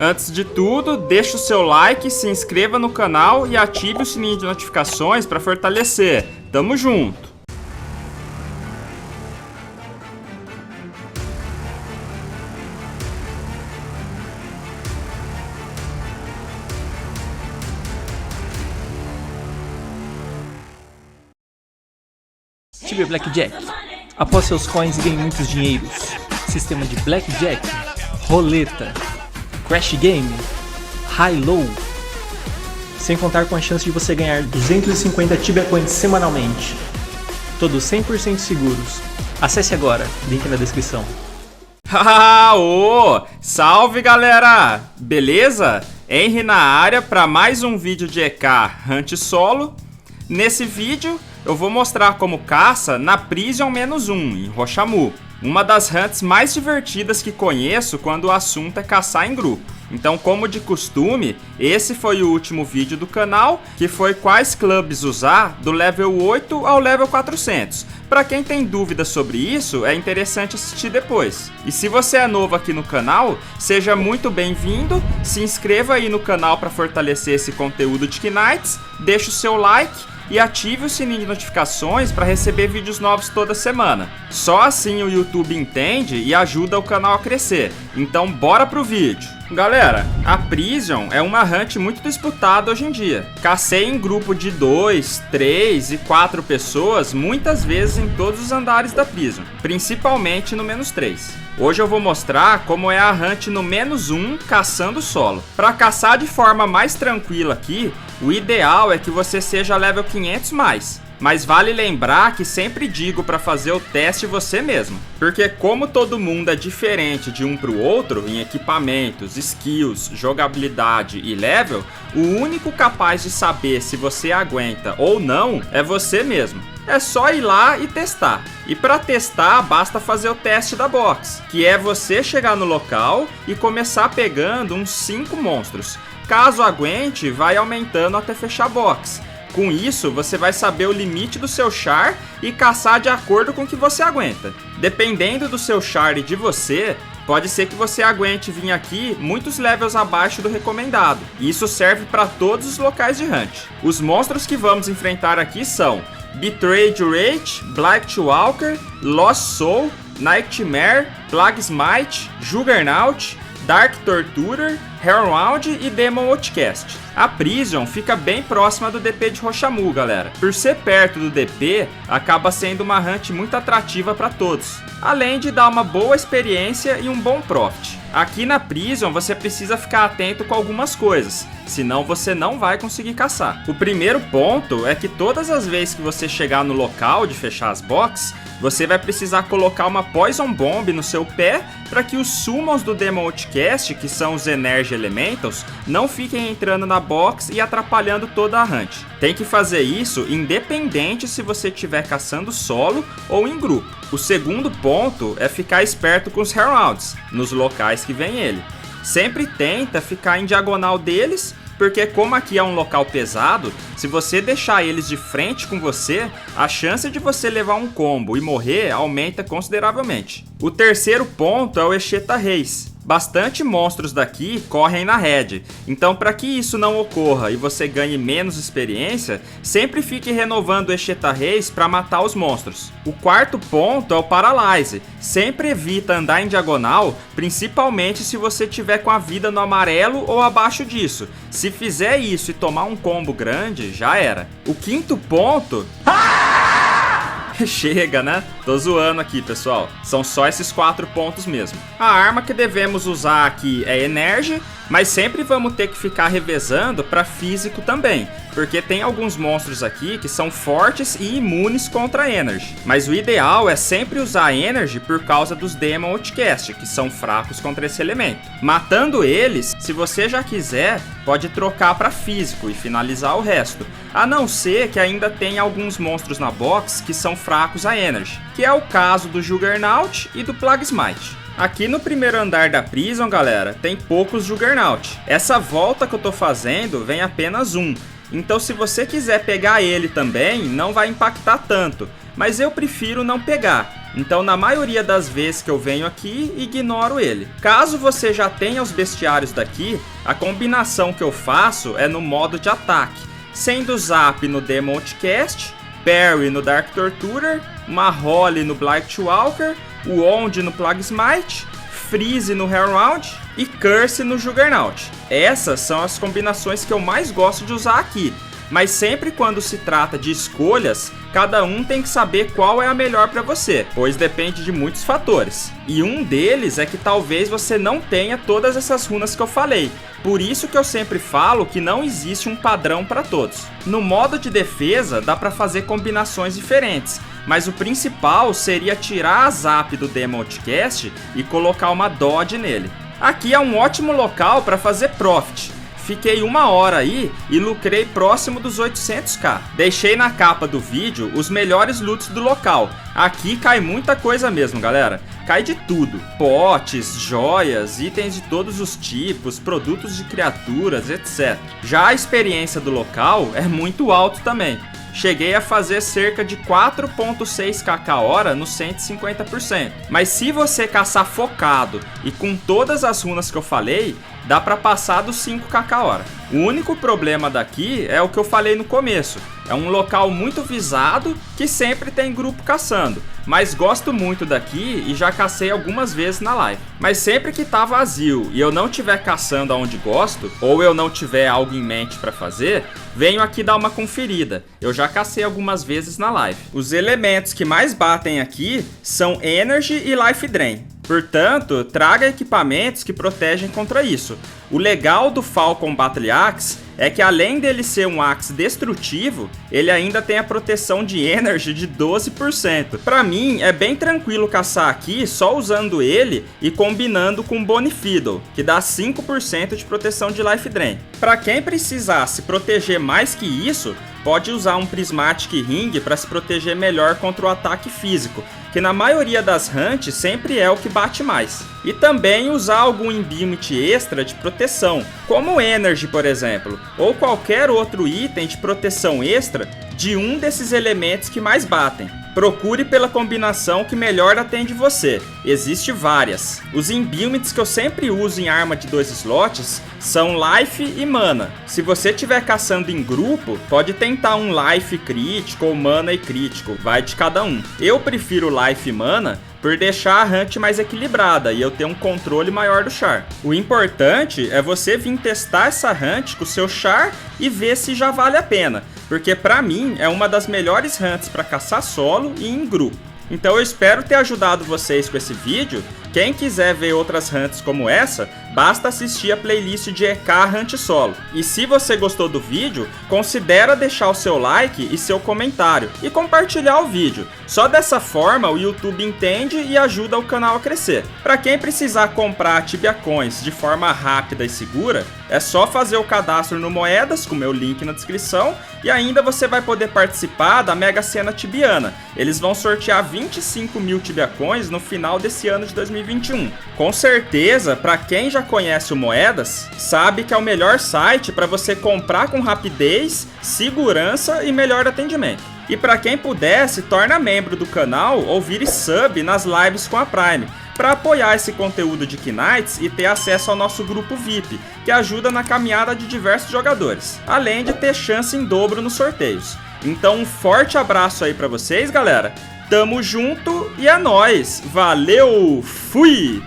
Antes de tudo, deixa o seu like, se inscreva no canal e ative o sininho de notificações para fortalecer. Tamo junto! Tibia Blackjack. Após seus coins e ganhe muitos dinheiros. Sistema de Blackjack, roleta, Crash Game, High-Low. Sem contar com a chance de você ganhar 250 Tibia Coins semanalmente. Todos 100% seguros. Acesse agora, link na descrição. Ô! Salve galera! Beleza? Henry na área para mais um vídeo de EK Hunt Solo. Nesse vídeo eu vou mostrar como caça na Prison -1 em Rochamu. Uma das hunts mais divertidas que conheço quando o assunto é caçar em grupo. Então, como de costume, esse foi o último vídeo do canal, que foi quais clubes usar do level 8 ao level 400. Para quem tem dúvidas sobre isso, é interessante assistir depois. E se você é novo aqui no canal, seja muito bem-vindo, se inscreva aí no canal para fortalecer esse conteúdo de Knights, deixa o seu like e ative o sininho de notificações para receber vídeos novos toda semana. Só assim o YouTube entende e ajuda o canal a crescer. Então bora pro vídeo. Galera, a Prison é uma hunt muito disputada hoje em dia. Cacei em grupo de 2, 3 e 4 pessoas muitas vezes em todos os andares da Prison, principalmente no -3. Hoje eu vou mostrar como é a hunt no -1 caçando solo. Para caçar de forma mais tranquila aqui, o ideal é que você seja level 500 mais. Mas vale lembrar que sempre digo para fazer o teste você mesmo. Porque como todo mundo é diferente de um para o outro em equipamentos, skills, jogabilidade e level, o único capaz de saber se você aguenta ou não é você mesmo. É só ir lá e testar. E para testar, basta fazer o teste da box, que é você chegar no local e começar pegando uns 5 monstros. Caso aguente, vai aumentando até fechar a box. Com isso, você vai saber o limite do seu char e caçar de acordo com o que você aguenta. Dependendo do seu char e de você, pode ser que você aguente vir aqui muitos levels abaixo do recomendado. Isso serve para todos os locais de hunt. Os monstros que vamos enfrentar aqui são Betrayed Wraith, Blight Walker, Lost Soul, Nightmare, Plague Smite, Juggernaut, Dark Torturer, Hellhound e Demon Outcast. A Prison fica bem próxima do DP de Rochamu, galera. Por ser perto do DP, acaba sendo uma hunt muito atrativa para todos, além de dar uma boa experiência e um bom profit. Aqui na Prison você precisa ficar atento com algumas coisas, senão você não vai conseguir caçar. O primeiro ponto é que todas as vezes que você chegar no local de fechar as boxes, você vai precisar colocar uma Poison Bomb no seu pé para que os summons do Demon Outcast, que são os Energy Elementals, não fiquem entrando na box e atrapalhando toda a hunt. Tem que fazer isso independente se você estiver caçando solo ou em grupo. O segundo ponto é ficar esperto com os Hellhounds, nos locais que vem ele. Sempre tenta ficar em diagonal deles, porque como aqui é um local pesado, se você deixar eles de frente com você, a chance de você levar um combo e morrer aumenta consideravelmente. O terceiro ponto é o Esheta Reis. Bastante monstros daqui correm na red, então para que isso não ocorra e você ganhe menos experiência, sempre fique renovando o Esheta Reis para matar os monstros. O quarto ponto é o Paralyze. Sempre evita andar em diagonal, principalmente se você tiver com a vida no amarelo ou abaixo disso. Se fizer isso e tomar um combo grande, já era. O quinto ponto... Chega, né? Tô zoando aqui, pessoal. São só esses 4 pontos mesmo. A arma que devemos usar aqui é Energy, mas sempre vamos ter que ficar revezando para físico também, porque tem alguns monstros aqui que são fortes e imunes contra Energy. Mas o ideal é sempre usar Energy por causa dos Demon Outcast, que são fracos contra esse elemento. Matando eles, se você já quiser, pode trocar para físico e finalizar o resto. A não ser que ainda tenha alguns monstros na box que são fracos a Energy, que é o caso do Juggernaut e do Plague Smite. Aqui no primeiro andar da Prison, galera, tem poucos Juggernaut. Essa volta que eu tô fazendo vem apenas um. Então se você quiser pegar ele também, não vai impactar tanto. Mas eu prefiro não pegar. Então na maioria das vezes que eu venho aqui, ignoro ele. Caso você já tenha os bestiários daqui, a combinação que eu faço é no modo de ataque, sendo Zap no Demon Outcast, Parry no Dark Torturer, Maholi no Blightwalker, Wond no Plague Smite, Freeze no Hellround e Curse no Juggernaut. Essas são as combinações que eu mais gosto de usar aqui, mas sempre quando se trata de escolhas, cada um tem que saber qual é a melhor para você, pois depende de muitos fatores. E um deles é que talvez você não tenha todas essas runas que eu falei, por isso que eu sempre falo que não existe um padrão para todos. No modo de defesa dá para fazer combinações diferentes, mas o principal seria tirar a Zap do Demon Outcast e colocar uma Dodge nele. Aqui é um ótimo local para fazer Profit. Fiquei 1 hora aí e lucrei próximo dos 800k. Deixei na capa do vídeo os melhores loots do local. Aqui cai muita coisa mesmo, galera. Cai de tudo. Potes, joias, itens de todos os tipos, produtos de criaturas, etc. Já a experiência do local é muito alto também. Cheguei a fazer cerca de 4.6kk hora no 150%. Mas se você caçar focado e com todas as runas que eu falei, dá pra passar dos 5kk hora. O único problema daqui é o que eu falei no começo. É um local muito visado que sempre tem grupo caçando. Mas gosto muito daqui e já cacei algumas vezes na live. Mas sempre que tá vazio e eu não estiver caçando aonde gosto, ou eu não tiver algo em mente pra fazer, venho aqui dar uma conferida. Eu já cacei algumas vezes na live. Os elementos que mais batem aqui são Energy e Life Drain. Portanto, traga equipamentos que protegem contra isso. O legal do Falcon Battle Axe é que além dele ser um axe destrutivo, ele ainda tem a proteção de Energy de 12%. Pra mim, é bem tranquilo caçar aqui só usando ele e combinando com Bonifiddle, que dá 5% de proteção de Life Drain. Pra quem precisar se proteger mais que isso, pode usar um Prismatic Ring para se proteger melhor contra o ataque físico, que na maioria das hunts sempre é o que bate mais. E também usar algum Immunity extra de proteção, como Energy, por exemplo, ou qualquer outro item de proteção extra de um desses elementos que mais batem. Procure pela combinação que melhor atende você. Existe várias. Os Imbuements que eu sempre uso em arma de 2 slots são Life e Mana. Se você estiver caçando em grupo, pode tentar um Life crítico ou Mana e crítico, vai de cada um. Eu prefiro Life e Mana por deixar a hunt mais equilibrada e eu ter um controle maior do char. O importante é você vir testar essa hunt com o seu char e ver se já vale a pena, porque pra mim é uma das melhores hunts para caçar solo e em grupo. Então eu espero ter ajudado vocês com esse vídeo. Quem quiser ver outras hunts como essa, basta assistir a playlist de EK Hunt Solo. E se você gostou do vídeo, considera deixar o seu like e seu comentário e compartilhar o vídeo. Só dessa forma o YouTube entende e ajuda o canal a crescer. Para quem precisar comprar Tibia Coins de forma rápida e segura, é só fazer o cadastro no Moedas, com meu link na descrição, e ainda você vai poder participar da Mega Sena Tibiana. Eles vão sortear 25 mil Tibia Coins no final desse ano de 2021. Com certeza, para quem já conhece o Moedas, sabe que é o melhor site para você comprar com rapidez, segurança e melhor atendimento. E para quem puder, se torna membro do canal ou vire sub nas lives com a Prime, para apoiar esse conteúdo de Knights e ter acesso ao nosso grupo VIP, que ajuda na caminhada de diversos jogadores, além de ter chance em dobro nos sorteios. Então um forte abraço aí para vocês, galera. Tamo junto e é nóis. Valeu, fui!